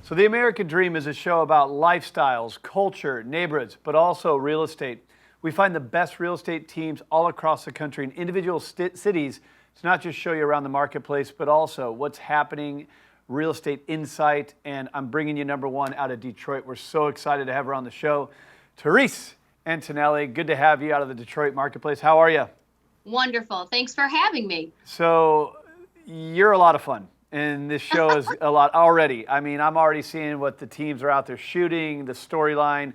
So The American Dream is a show about lifestyles, culture, neighborhoods, but also real estate. We find the best real estate teams all across the country in individual cities to not just show you around the marketplace, but also what's happening, real estate insight. And I'm bringing you number one out of Detroit. We're so excited to have her on the show. Therese Antonelli, good to have you out of the Detroit marketplace. How are you? Wonderful. Thanks for having me. So you're a lot of fun. And this show is a lot already. I mean, I'm already seeing what the teams are out there shooting, the storyline.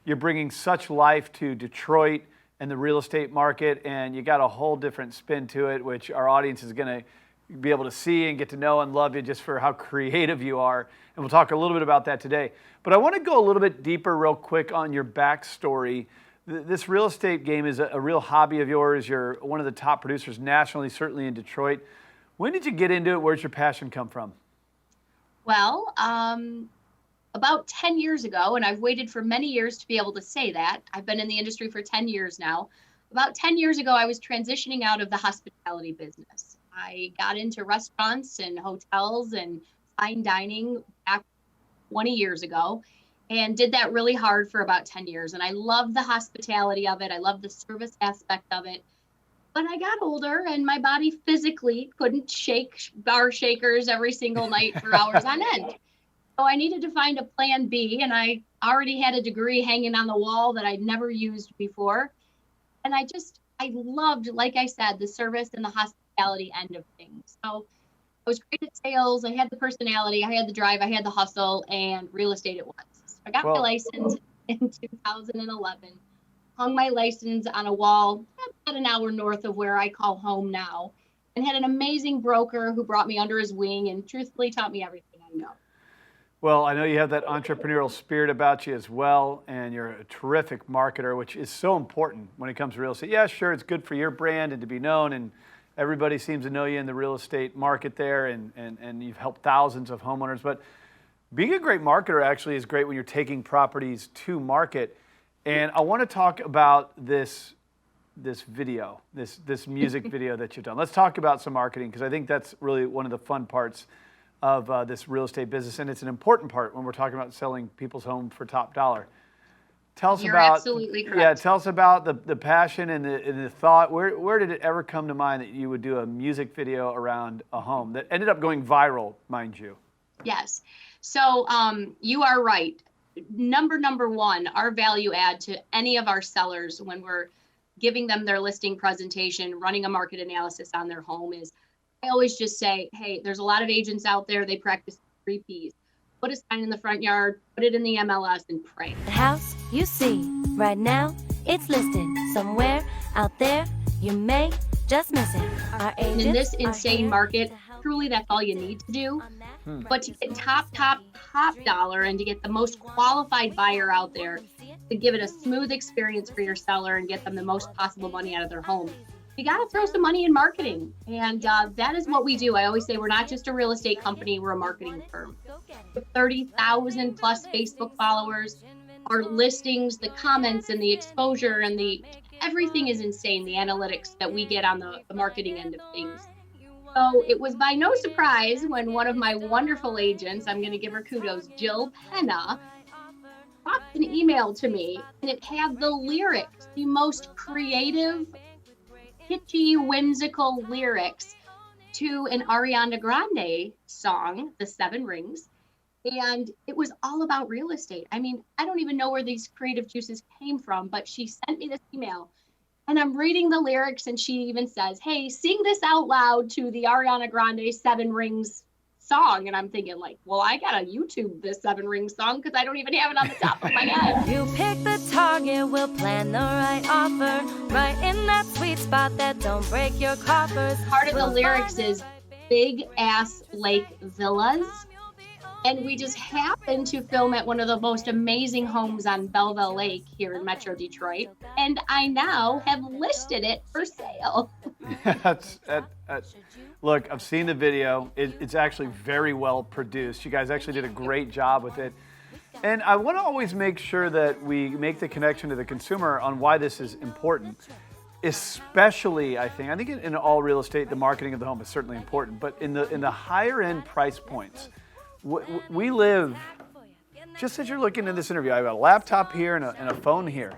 You're bringing such life to Detroit and the real estate market, and you got a whole different spin to it, which our audience is going to be able to see and get to know and love you just for how creative you are. And we'll talk a little bit about that today. But I want to go a little bit deeper real quick on your backstory. This real estate game is a real hobby of yours. You're one of the top producers nationally, certainly in Detroit. When did you get into it? Where'd your passion come from? Well, about 10 years ago, and I've waited for many years to be able to say that. I've been in the industry for 10 years now. About 10 years ago, I was transitioning out of the hospitality business. I got into restaurants and hotels and fine dining back 20 years ago and did that really hard for about 10 years. And I love the hospitality of it. I love the service aspect of it. But I got older and my body physically couldn't shake bar shakers every single night for hours on end. So I needed to find a plan B, and I already had a degree hanging on the wall that I'd never used before. And I loved, like I said, the service and the hospitality end of things. So I was great at sales. I had the personality, I had the drive, I had the hustle, and real estate it was. So I got my license in 2011. Hung my license on a wall about an hour north of where I call home now, and had an amazing broker who brought me under his wing and truthfully taught me everything I know. Well, I know you have that entrepreneurial spirit about you as well, and you're a terrific marketer, which is so important when it comes to real estate. Yeah, sure, it's good for your brand and to be known, and everybody seems to know you in the real estate market there, and you've helped thousands of homeowners. But being a great marketer actually is great when you're taking properties to market. And I want to talk about this video, this music video that you've done. Let's talk about some marketing, because I think that's really one of the fun parts of this real estate business, and it's an important part when we're talking about selling people's home for top dollar. Tell us You're about, absolutely correct. Yeah, tell us about the passion and the thought. Where did it ever come to mind that you would do a music video around a home that ended up going viral, mind you? Yes. So you are right. Number one, our value add to any of our sellers when we're giving them their listing presentation, running a market analysis on their home is, I always just say, hey, there's a lot of agents out there, they practice 3 Ps. Put a sign in the front yard, put it in the MLS, and pray. The house you see right now, it's listed somewhere out there. You may just miss it. Our agents in this insane market, truly that's all you need to do. But to get top dollar and to get the most qualified buyer out there, to give it a smooth experience for your seller and get them the most possible money out of their home, you got to throw some money in marketing. And that is what we do. I always say we're not just a real estate company, we're a marketing firm. With 30,000 plus Facebook followers, our listings, the comments and the exposure and everything is insane, the analytics that we get on the marketing end of things. So it was by no surprise when one of my wonderful agents, I'm going to give her kudos, Jill Penna, dropped an email to me, and it had the lyrics, the most creative, kitschy, whimsical lyrics to an Ariana Grande song, The 7 Rings. And it was all about real estate. I mean, I don't even know where these creative juices came from, but she sent me this email. And I'm reading the lyrics, and she even says, hey, sing this out loud to the Ariana Grande 7 Rings song. And I'm thinking like, well, I got to YouTube this 7 Rings song because I don't even have it on the top of my head. You pick the target, we'll plan the right offer, right in that sweet spot that don't break your coffers. Part of the lyrics is big ass lake villas. And we just happened to film at one of the most amazing homes on Belleville Lake here in Metro Detroit. And I now have listed it for sale. Look, I've seen the video. It's actually very well produced. You guys actually did a great job with it. And I want to always make sure that we make the connection to the consumer on why this is important. Especially, I think in all real estate, the marketing of the home is certainly important. But in the higher end price points, we live just as you're looking at this interview, I have a laptop here and a phone here.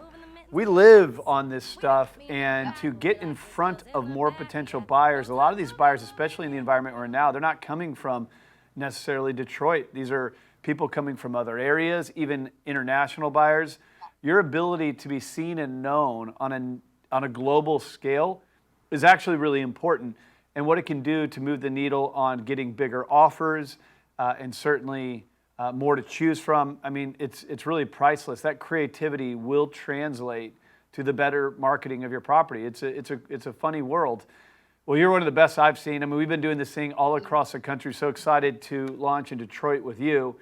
We live on this stuff, and to get in front of more potential buyers, a lot of these buyers, especially in the environment we're in now, they're not coming from necessarily Detroit. These are people coming from other areas, even international buyers. Your ability to be seen and known on a global scale is actually really important, and what it can do to move the needle on getting bigger offers and certainly more to choose from. I mean, it's really priceless. That creativity will translate to the better marketing of your property. It's a funny world. Well, you're one of the best I've seen. I mean, we've been doing this thing all across the country. So excited to launch in Detroit with you.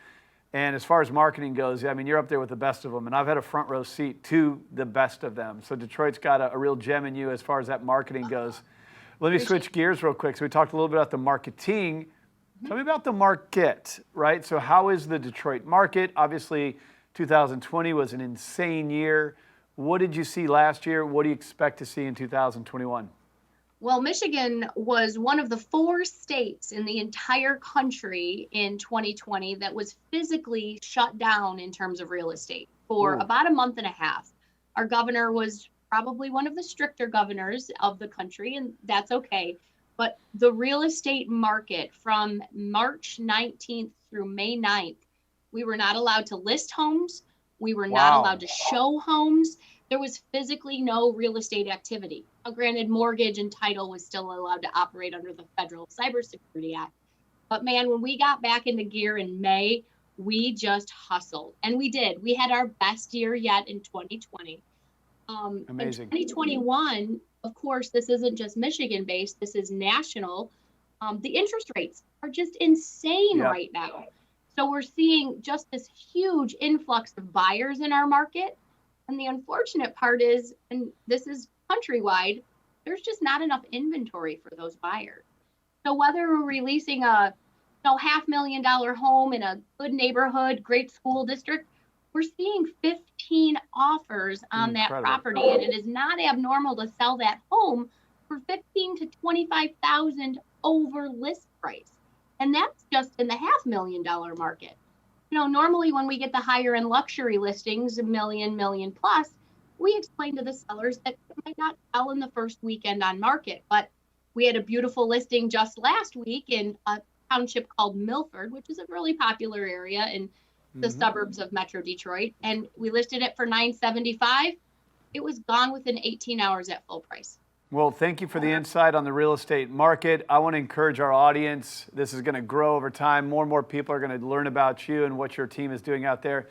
And as far as marketing goes, I mean, you're up there with the best of them. And I've had a front row seat to the best of them. So Detroit's got a real gem in you as far as that marketing goes. Let me switch gears real quick. So we talked a little bit about the marketing. Tell me about the market, right? So how is the Detroit market? Obviously, 2020 was an insane year. What did you see last year? What do you expect to see in 2021? Well, Michigan was one of the 4 states in the entire country in 2020 that was physically shut down in terms of real estate for about a month and a half. Our governor was probably one of the stricter governors of the country, and that's okay. But the real estate market from March 19th through May 9th, we were not allowed to list homes. We were not allowed to show homes. There was physically no real estate activity. Now, granted, mortgage and title was still allowed to operate under the Federal Cybersecurity Act. But man, when we got back into gear in May, we just hustled. And we did. We had our best year yet in 2020. Amazing. In 2021, of course, this isn't just Michigan based, this is national. The interest rates are just insane right now. So we're seeing just this huge influx of buyers in our market. And the unfortunate part is, and this is countrywide, there's just not enough inventory for those buyers. So whether we're releasing a $500,000 home in a good neighborhood, great school district, we're seeing 15 offers on that property, and it is not abnormal to sell that home for $15,000 to $25,000 over list price, and that's just in the $500,000 market. You know, normally when we get the higher end luxury listings, $1 million plus, we explain to the sellers that it might not sell in the first weekend on market. But we had a beautiful listing just last week in a township called Milford, which is a really popular area in the suburbs of Metro Detroit, and we listed it for $975. It was gone within 18 hours at full price. Well, thank you for the insight on the real estate market. I want to encourage our audience. This is going to grow over time. More and more people are going to learn about you and what your team is doing out there.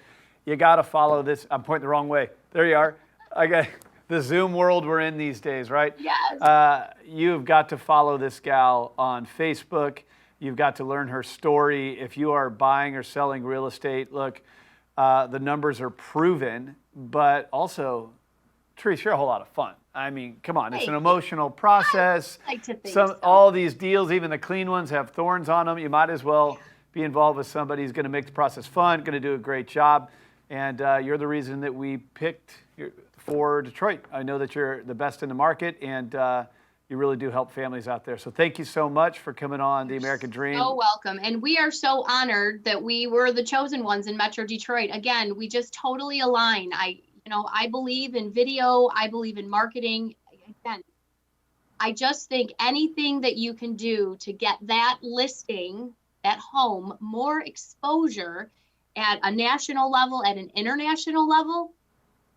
You got to follow this. I'm pointing the wrong way. There you are. I got the Zoom world we're in these days, right? Yes. You've got to follow this gal on Facebook. You've got to learn her story. If you are buying or selling real estate, look, the numbers are proven, but also, Therese, you're a whole lot of fun. I mean, come on, it's an emotional process. I like to think so. All these deals, even the clean ones, have thorns on them. You might as well be involved with somebody who's going to make the process fun, going to do a great job. And you're the reason that we picked for Detroit. I know that you're the best in the market, and you really do help families out there. So thank you so much for coming on The American Dream. So welcome. And we are so honored that we were the chosen ones in Metro Detroit. Again, we just totally align. I believe in video. I believe in marketing. Again, I just think anything that you can do to get that listing, that home, more exposure at a national level, at an international level,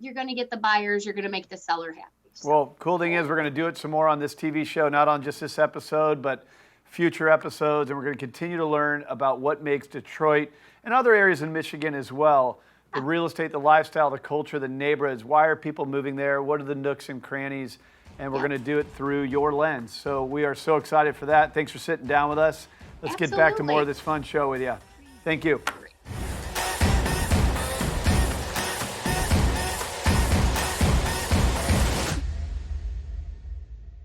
you're going to get the buyers, you're going to make the seller happy. Well, cool thing is we're going to do it some more on this TV show, not on just this episode, but future episodes. And we're going to continue to learn about what makes Detroit and other areas in Michigan as well. The real estate, the lifestyle, the culture, the neighborhoods. Why are people moving there? What are the nooks and crannies? And we're going to do it through your lens. So we are so excited for that. Thanks for sitting down with us. Let's get back to more of this fun show with you. Thank you.